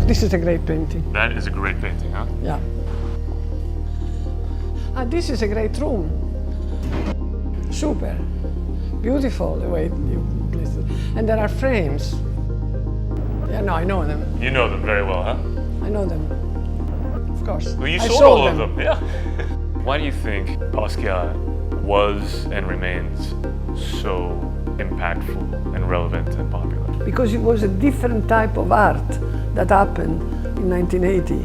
This is a great painting. That is a great painting, huh? Yeah. This is a great room. Super. Beautiful the way you placed it. And there are frames. Yeah, no, I know them. You know them very well, huh? I know them. Of course. Well, you I sold all of them, yeah. Why do you think Basquiat was and remains so impactful and relevant and popular? Because it was a different type of art that happened in 1980.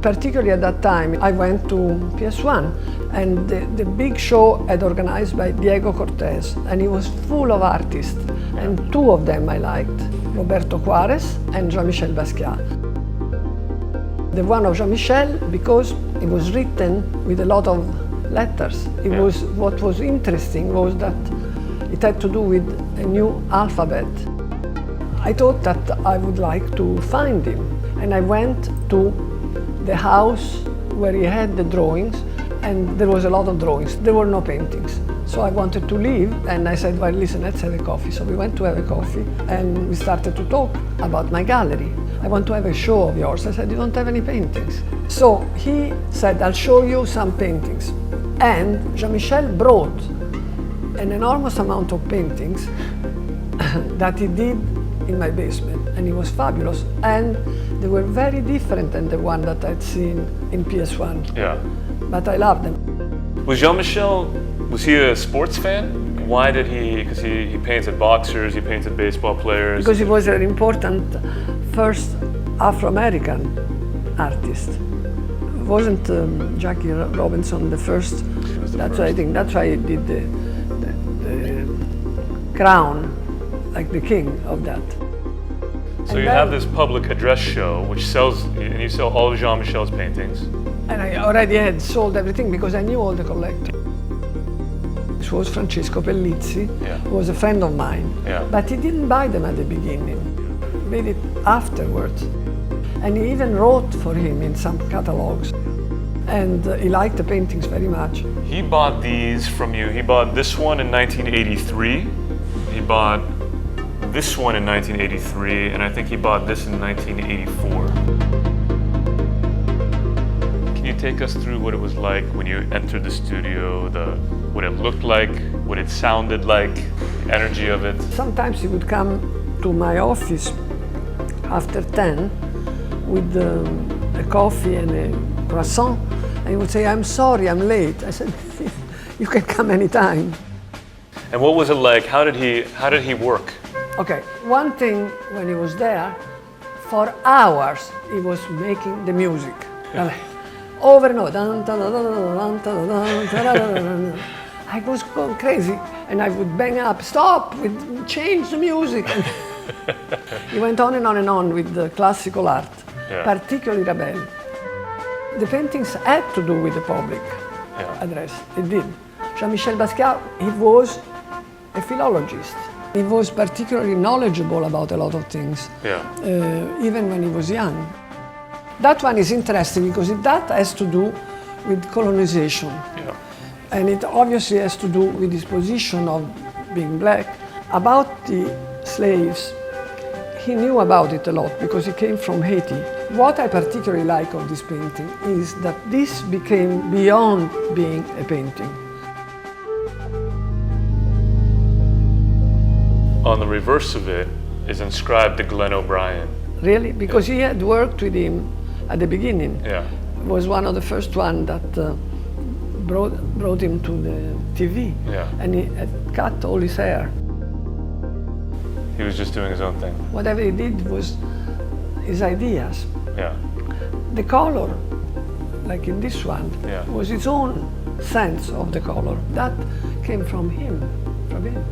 Particularly at that time, I went to PS1, and the big show had organized by Diego Cortés, and he was full of artists, and two of them I liked, Roberto Juarez and Jean-Michel Basquiat. The one of Jean-Michel, because it was written with a lot of letters. What was interesting was that it had to do with a new alphabet. I thought that I would like to find him, and I went to the house where he had the drawings, and there was a lot of drawings. There were no paintings. So I wanted to leave, and I said, well, listen, let's have a coffee. So we went to have a coffee, and we started to talk about my gallery. I want to have a show of yours. I said, you don't have any paintings. So he said, I'll show you some paintings. And Jean-Michel brought an enormous amount of paintings that he did in my basement, and it was fabulous. And they were very different than the one that I'd seen in PS1. Yeah. But I loved them. Was Jean-Michel, was he a sports fan? Why did he, because he painted boxers, he painted baseball players. Because he was an important first Afro-American artist. Wasn't Jackie Robinson the first? That's why I think that's why he did the crown, like the king of that. So you have this public address show, which sells, and you sell all of Jean-Michel's paintings. And I already had sold everything because I knew all the collectors. This was Francesco Pellizzi, who was a friend of mine. Yeah. But he didn't buy them at the beginning. He made it afterwards. And he even wrote for him in some catalogs. And he liked the paintings very much. He bought these from you. He bought this one in 1983. He bought this one in 1983, and I think he bought this in 1984. Can you take us through what it was like when you entered the studio, what it looked like, what it sounded like, the energy of it? Sometimes he would come to my office after 10 with a coffee and a croissant, and he would say, I'm sorry, I'm late. I said, you can come anytime. And what was it like? How did he work? Okay, one thing when he was there, for hours he was making the music. Over and over. I was going crazy, and I would bang up, stop, change the music. And he went on and on and on with the classical art, particularly Rabel. The paintings had to do with the public address, it did. Jean-Michel Basquiat, he was a philologist. He was particularly knowledgeable about a lot of things, even when he was young. That one is interesting because that has to do with colonization. And it obviously has to do with his position of being black. About the slaves, he knew about it a lot because he came from Haiti. What I particularly like of this painting is that this became beyond being a painting. On the reverse of it is inscribed to Glenn O'Brien. Really? Because he had worked with him at the beginning. Yeah. Was one of the first ones that brought him to the TV. Yeah. And he had cut all his hair. He was just doing his own thing. Whatever he did was his ideas. Yeah. The color, like in this one, was his own sense of the color. That came from him, from him.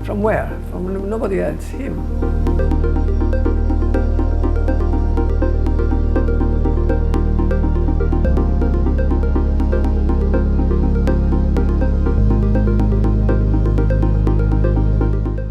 From where? From nobody else, him.